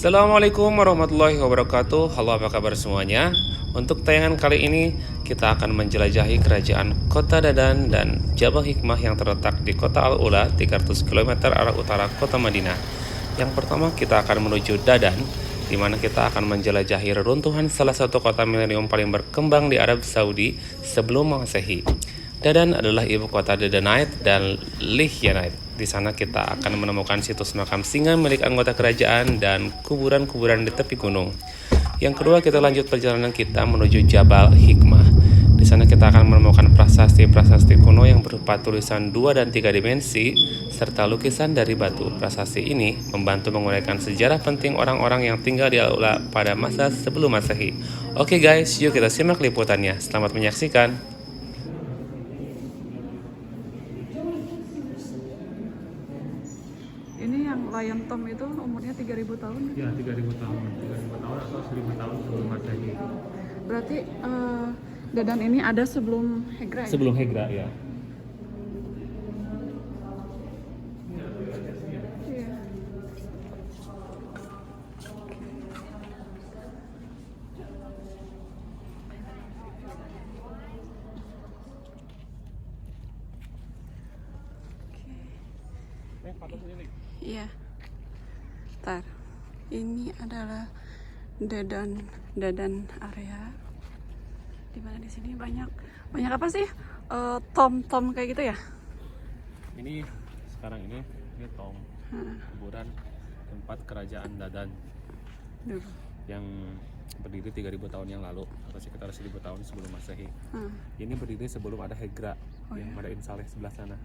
Assalamualaikum warahmatullahi wabarakatuh. Halo, apa kabar semuanya? Untuk tayangan kali ini kita akan menjelajahi kerajaan Kota Dadan dan Jabal Hikmah yang terletak di Kota Al-Ula 300 km arah utara Kota Madinah. Yang pertama kita akan menuju Dadan, di mana kita akan menjelajahi reruntuhan salah satu kota milenium paling berkembang di Arab Saudi sebelum Masehi. Dadan adalah ibu kota Dadanite dan Lihyanite. Di sana kita akan menemukan situs makam singa milik anggota kerajaan dan kuburan-kuburan di tepi gunung. Yang kedua, kita lanjut perjalanan kita menuju Jabal Hikmah. Di sana kita akan menemukan prasasti-prasasti kuno yang berupa tulisan 2 dan 3 dimensi serta lukisan dari batu. Prasasti ini membantu menguraikan sejarah penting orang-orang yang tinggal di Al-Ula pada masa sebelum Masehi. Oke guys, yuk kita simak liputannya. Selamat menyaksikan. Ini yang Lion Tomb itu umurnya 3000 tahun. Ya, 3000 tahun. 3000 tahun atau 1000 tahun sebelum Masehi. Berarti Dadan ini ada sebelum Hegra ya? Sebelum Hegra ya. Iya. Iya. Ntar. Ini adalah Dadan area. Dimana di sini banyak apa sih? Tom kayak gitu ya? Ini sekarang ini Tom, kuburan tempat kerajaan Dadan Duh. yang berdiri 3000 tahun yang lalu atau sekitar 1000 tahun sebelum Masehi. Ini berdiri sebelum ada Hegra yang Madain Saleh sebelah sana.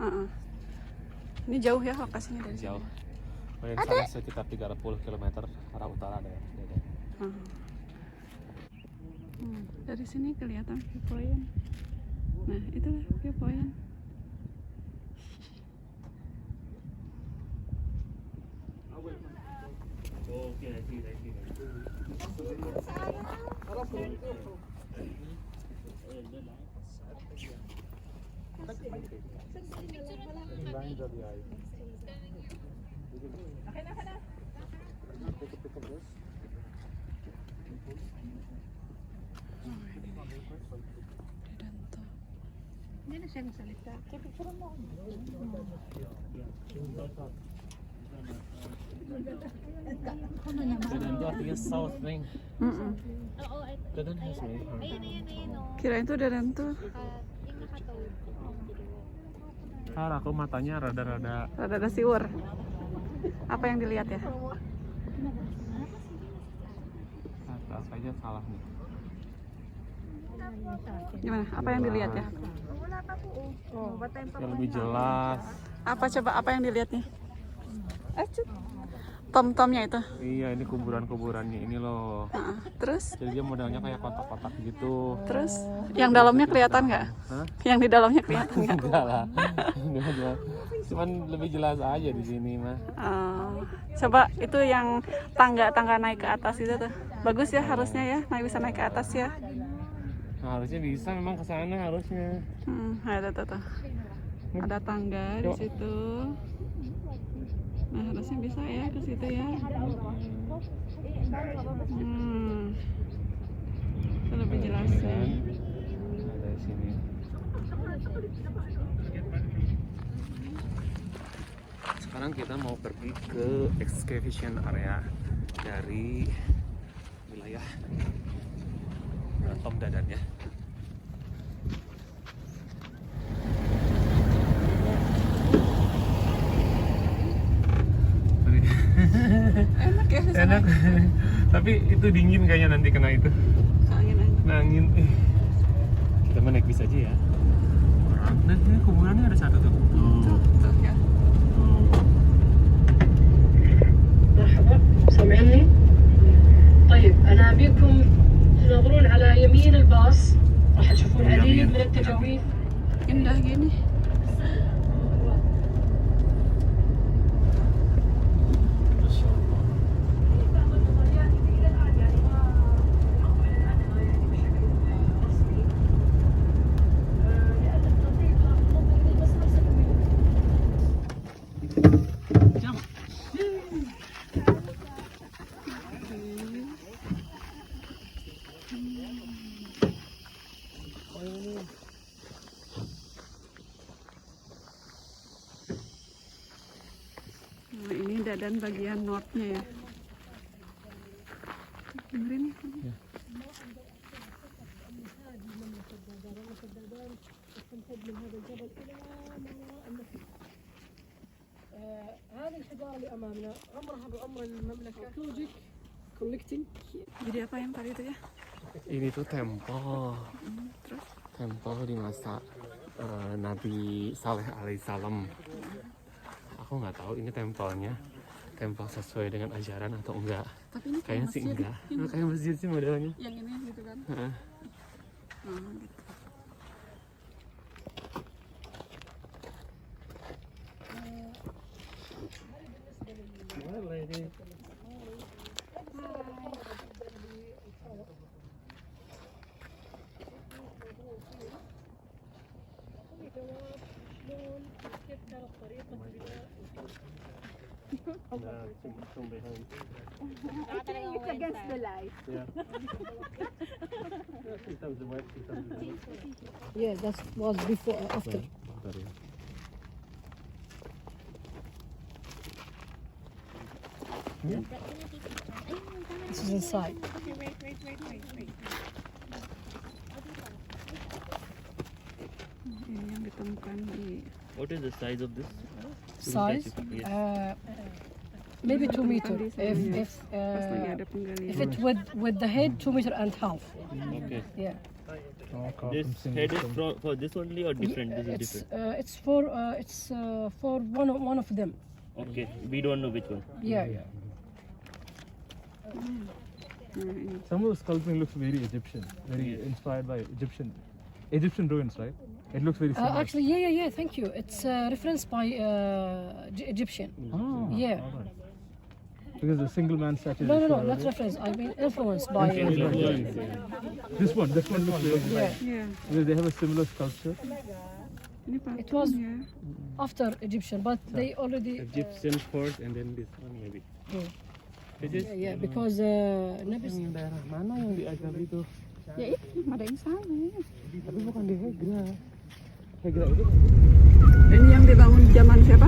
Ini jauh ya lokasinya dari Jauh. sini? Madain Saleh sekitar 30 km arah utara ada ya. Dari sini kelihatan viewpoint. Nah, itulah viewpoint. Hindi na siya nagsalita. Kaya picture mo. Dadan itu artinya south ring. Oo, Dadan has me. ayun. Kirain tuh Dadan tuh Yung nakatawid. Aku matanya rada-rada rada siwur. Apa yang dilihat ya? atas aja salah nih. Gimana? Apa yang dilihat ya? Wala pa po. Oh, batay pa Yang lebih jelas. Apa coba apa yang dilihat nih? Tom-tomnya itu. Iya, ini kuburan-kuburannya ini loh. Terus? Jadi dia modelnya kayak kotak-kotak gitu. Terus? Yang dalamnya kelihatan nggak? Hah? Yang di dalamnya kelihatan nggak? Enggak lah. Enggak jelas. Cuman lebih jelas aja di sini mah. Coba itu yang tangga-tangga naik ke atas itu tuh. Bagus ya harusnya ya, bisa naik ke atas ya. Nah, harusnya bisa memang ke sana harusnya. Ada tuh. Ada tangga di situ. Nah, harusnya bisa ya ke situ ya. Itu lebih jelas ya. Ada di sini. Sekarang kita mau pergi ke excavation area dari wilayah Tom Dadan ya. Enak ya di sana. Enak. Tapi itu dingin kayaknya nanti kena itu. Angin aja. Kena angin. Kita mau naik bis aja ya. Nah, ini kuburannya ada satu tuh. Tuh ya. مرحبا سامعيني؟ طيب أنا أبيكم تنظرون على يمين الباص راح تشوفون العديد من التجاويف. Indah gini. Dadan bagian northnya ya. Dengerin nih. هذه الحجارة اللي أمامنا عمرها بعمر المملكة توجك collecting. Jadi apa yang tadi itu ya? Ini tuh tempel. Terus? Tempel di masa Nabi Saleh alaihissalam. Aku nggak tahu ini tempelnya tempel sesuai dengan ajaran atau enggak. Tapi ini Kayaknya sih masjid. enggak. Kayak masjid sih modelnya. Yang ini gitu kan? Heeh. Gitu. It's against the light. Yeah, that was before, after. This is inside. Okay, wait. Ini yang ditemukan di What is the size of this? Size? Yes. Maybe 2 meter. pas lagi ada penggalian. If it with the head, 2 meter and half. Okay. Yeah. This head is for this only or different? This is different. It's for one of them. Okay. We don't know which one. Yeah. Some of the sculpting looks very Egyptian, very inspired by Egyptian ruins, right? It looks very similar. Actually, yeah. Thank you. It's referenced by Egyptian. Ah, Yeah. alright. Because the single man statue. No, is not already- reference. I mean influenced by. This one looks very. Yeah. Iya, Because they have a similar sculpture. ini patung It was ya. after Egyptian, but they already. Egyptian first and then this one maybe. Yeah, because Nabis. Daerah mana yang diajar itu? Ya itu, ada yang sama ya. Tapi bukan di Hegra. Hegra itu Ini yang dibangun zaman siapa?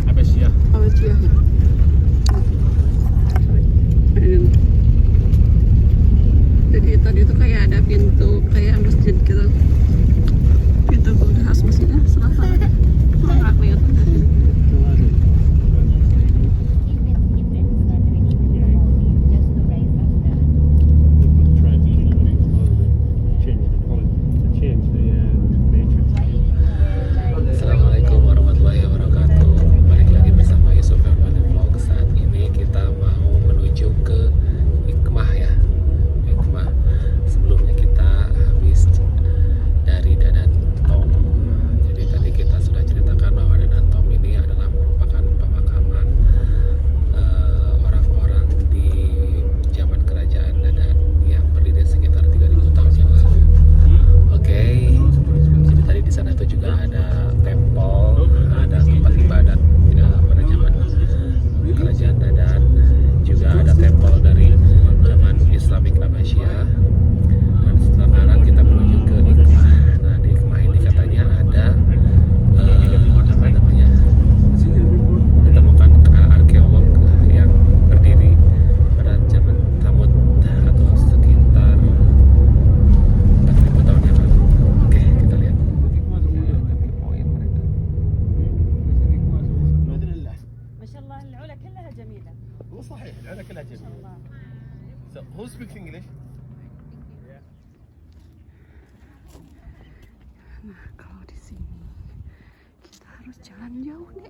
Abbasiyah. Abbasiyah. Ini. Jadi tadi itu kayak ada pintu kayak masjid gitu. Pintu khas masjidnya selatan. Nggak kelihatan dari sini. Assalamualaikum warahmatullahi wabarakatuh. Balik lagi bersama Yusuf Herman Vlog. Saat ini kita mau menuju ke Hikmah ya. Hikmah. Sebelumnya kita habis dari Dadan Tom. Jadi tadi kita sudah ceritakan bahwa Dadan Tom ini adalah merupakan pemakaman orang-orang di zaman kerajaan Dadan yang berdiri sekitar 3000 tahun yang lalu. Oke, jadi tadi di sana itu juga ada tempel, ada tempat ibadat pada zaman kerajaan Dadan, juga ada tempel dari zaman Islamic Abbasiyah. Dan sekarang kita menuju ke Hikmah. Nah di Hikmah ini katanya ada apa namanya, ditemukan arkeolog yang berdiri pada zaman Thamud atau sekitar 4000 tahun yang lalu. Oke, kita lihat. ما شاء الله العلا كلها جميلة. مو صحيح العلا كلها جميله. So who speaks English? Nah, kalau di sini kita harus jalan jauh deh.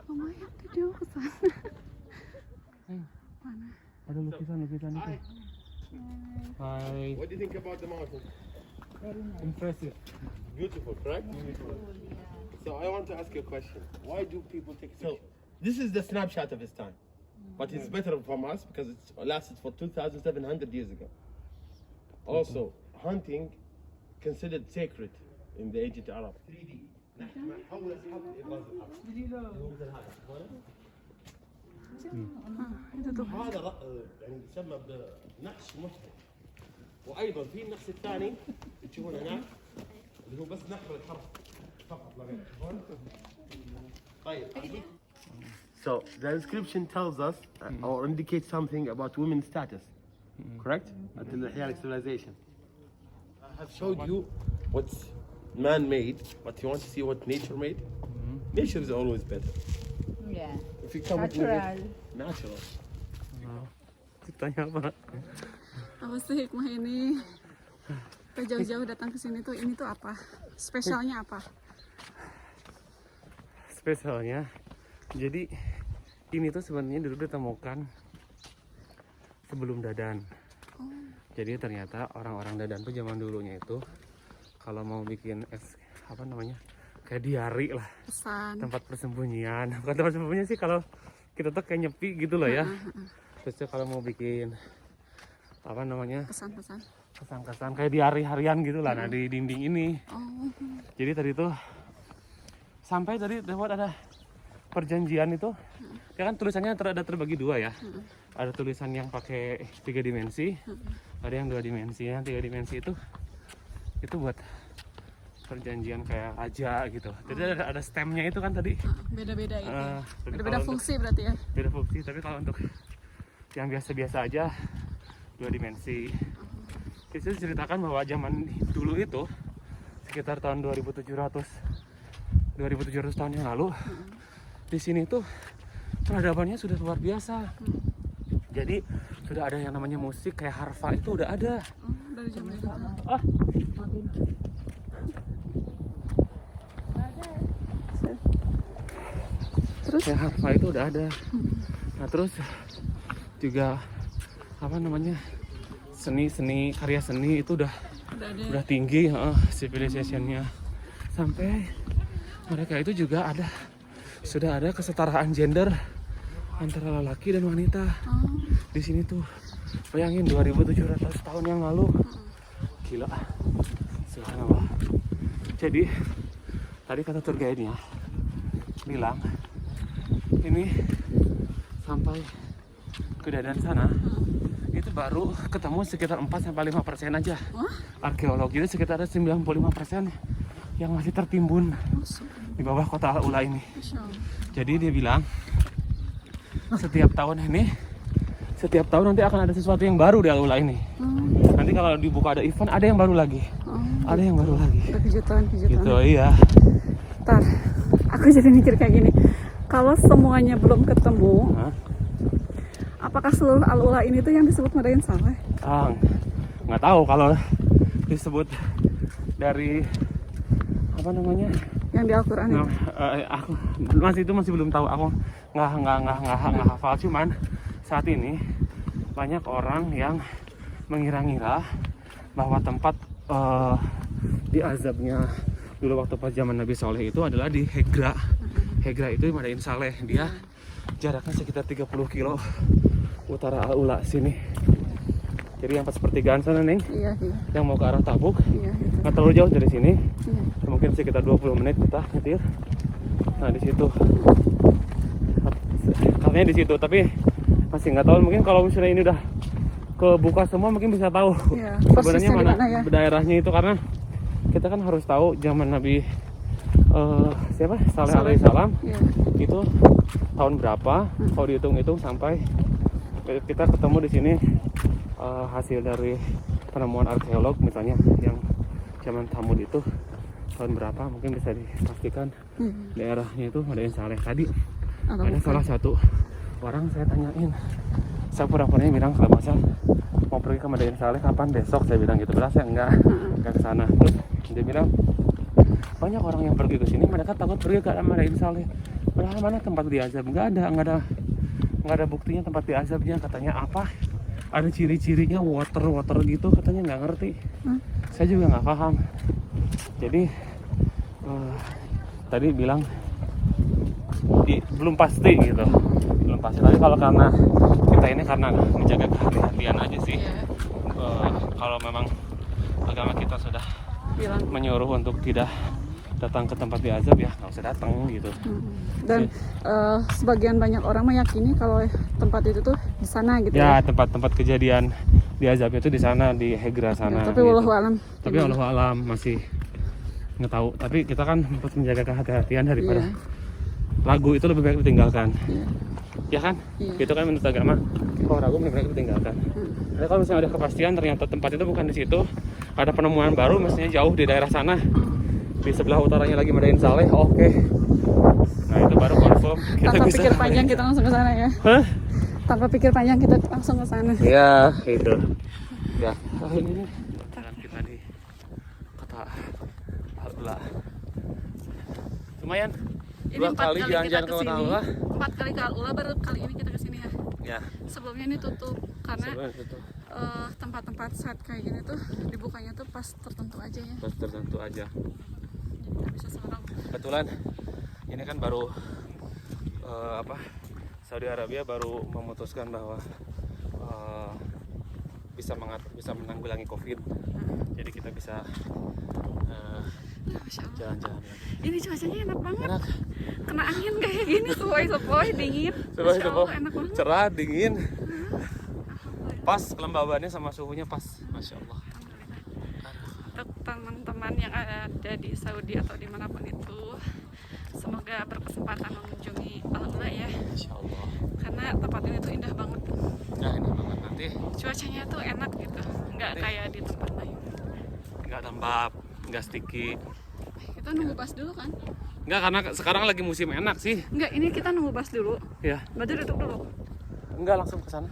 Lumayan tuh jauh ke sana. Mana? Ada lukisan-lukisan itu. Hai. What do you think about the mountain? Impressive. Beautiful, correct? So I want to ask you a question. Why do people take so this is the snapshot of his time. But it's better from us because it lasted for 2,700 years ago. Also, hunting considered sacred in the ancient Arab. 3D. Itu tuh. هذا يعني يسمى بنقش مشرق. وايضا في النقش الثاني تشوفون هناك اللي هو بس نقر الحرف فقط لا غير. طيب So the inscription tells us or indicates something about women's status, correct? Until the Hellenic civilization. I have showed you what's man-made, but you want to see what nature made? Nature is always better. Yeah. If you come up with Natural. it, natural. Tanya apa? Apa sih hikmah ini? Kita jauh-jauh datang ke sini tuh, ini tuh apa? Spesialnya apa? Spesialnya, jadi ini tuh sebenarnya dulu ditemukan sebelum Dadan. Jadi ternyata orang-orang Dadan tuh zaman dulunya itu kalau mau bikin apa namanya, kayak diari lah, Pesan. tempat persembunyian. Bukan tempat persembunyian sih, kalau kita tuh kayak nyepi gitu loh ya. Terus kalau mau bikin apa namanya, Pesan-pesan. kesan-kesan kayak diari harian gitu lah. Nah di dinding ini. Oh. Jadi tadi tuh sampai tadi dapat ada perjanjian itu, ya kan tulisannya ada terbagi dua ya. Ada tulisan yang pakai 3 dimensi, ada yang 2 dimensi. Yang 3 dimensi itu buat perjanjian kayak raja gitu. Jadi ada stemnya itu kan tadi. Beda-beda itu. Tapi Beda-beda kalau fungsi berarti ya. beda fungsi. Tapi kalau untuk yang biasa-biasa aja 2 dimensi. Kita ceritakan bahwa zaman dulu itu sekitar tahun 2700 tahun yang lalu, di sini tuh peradabannya sudah luar biasa. Jadi sudah ada yang namanya musik kayak harfa, itu udah ada. Oh, dari zaman itu. Terus Kayak harfa itu udah ada. Nah terus juga apa namanya, seni karya seni itu udah ada. tinggi, civilizationnya. Sampai mereka itu juga sudah ada kesetaraan gender antara lelaki dan wanita. Di sini tuh bayangin 2700 tahun yang lalu. Gila. Subhanallah. Jadi tadi kata tour guide-nya bilang ini sampai ke Dadan sana itu baru ketemu sekitar 4-5% aja. Arkeolog, jadi sekitar 95% yang masih tertimbun di bawah kota Al-Ula ini. Jadi dia bilang setiap tahun nanti akan ada sesuatu yang baru di Al-Ula ini. Nanti kalau dibuka ada event, ada yang baru lagi. Ada yang baru lagi. Ada kejutan. Gitu, iya. Ntar, aku jadi mikir kayak gini. Kalau semuanya belum ketemu, apakah seluruh Al-Ula ini tuh yang disebut Madain Saleh? Nggak tahu kalau disebut dari apa namanya, Yang di Al-Quran itu? aku masih belum tahu. Aku nggak hafal. Cuman saat ini banyak orang yang mengira-ngira bahwa tempat diazabnya dulu waktu pas zaman Nabi Saleh itu adalah di Hegra. Hegra itu Madain Saleh. Dia jaraknya sekitar 30 kilo utara Al-Ula sini. Jadi yang pas pertigaan sana nih, Iya. yang mau ke arah Tabuk, Iya, gitu. nggak terlalu jauh dari sini. Iya. Mungkin sekitar 20 menit kita nyetir. Nah di situ, katanya di situ, tapi masih nggak tahu. Mungkin kalau misalnya ini udah kebuka semua, mungkin bisa tahu Iya, sebenarnya persisnya mana di mana ya? daerahnya itu, karena kita kan harus tahu zaman Nabi Saleh alaihissalam Iya. itu tahun berapa. Kalau dihitung-hitung sampai kita ketemu di sini hasil dari penemuan arkeolog misalnya yang zaman Thamud itu tahun berapa, mungkin bisa dipastikan daerahnya itu Madain Saleh. Tadi ada salah satu orang saya tanyain, saya pura-puranya bilang kalau masa mau pergi ke Madain Saleh kapan, besok, saya bilang gitu. Berasa enggak ke sana. Terus dia bilang banyak orang yang pergi ke sini, mereka takut pergi ke Madain Saleh. Padahal mana tempat diazab, nggak ada buktinya tempat diazabnya. Katanya apa? Ada ciri-cirinya water gitu, katanya nggak ngerti. Saya juga nggak paham. Jadi tadi bilang belum pasti gitu, belum pasti. Tapi kalau karena kita ini karena menjaga kehati-hatian aja sih. Kalau memang agama kita sudah menyuruh untuk tidak datang ke tempat diazab, ya nggak usah datang gitu. Dan sebagian banyak orang meyakini kalau tempat itu tuh di sana gitu. Ya tempat-tempat kejadian diazab itu di sana, di Hegra sana. Ya, tapi gitu. wallahu alam. Tapi wallahu alam masih nggak tahu. Tapi kita kan harus menjaga kehati-hatian daripada ragu itu lebih baik ditinggalkan. Ya kan? Iya. Gitu kan menurut agama. Kalau ragu lebih baik ditinggalkan. Tapi kalau misalnya ada kepastian ternyata tempat itu bukan di situ, ada penemuan baru, mestinya jauh di daerah sana, di sebelah utaranya lagi Madain Saleh, oke. Nah itu baru confirm kita Tanpa bisa. pikir panjang kita langsung ke sana ya. Hah? Tanpa pikir panjang kita langsung ke sana. Ya itu. Ya. Ini jalan kita di kota Al-Ula. Lumayan. Ini Dua 4 kali kali jalan-jalan kita ke Kota kesini. Al-Ula. 4 kali ke Al-Ula, baru kali ini kita kesini ya. Ya. Sebelumnya ini tutup karena Sebenarnya itu tempat-tempat saat kayak gini tuh dibukanya tuh pas tertentu aja ya. pas tertentu aja. Nggak bisa sembarang. Kebetulan ini kan baru Saudi Arabia baru memutuskan bahwa bisa menanggulangi COVID. Jadi kita bisa Masya Allah. jalan-jalan lagi. Ini cuacanya enak banget. Enak. Kena angin kayak gini, sepoi-sepoi, dingin. Coba Masya Allah, enak banget. cerah, dingin. Pas kelembabannya sama suhunya pas. Masya Allah. Untuk teman-teman yang ada di Saudi atau dimanapun itu, semoga berkesempatan mengunjungi Al-Ula ya. Masya Allah. Karena tempat ini tuh indah banget. Nah ini banget nanti. Cuacanya tuh enak gitu, nggak kayak di tempat lain. Nggak lembab, nggak sticky. Kita nunggu bus dulu kan? Nggak, karena sekarang lagi musim enak sih. Nggak, ini kita nunggu bus dulu. Ya. Berarti tutup dulu. Enggak, langsung ke sana.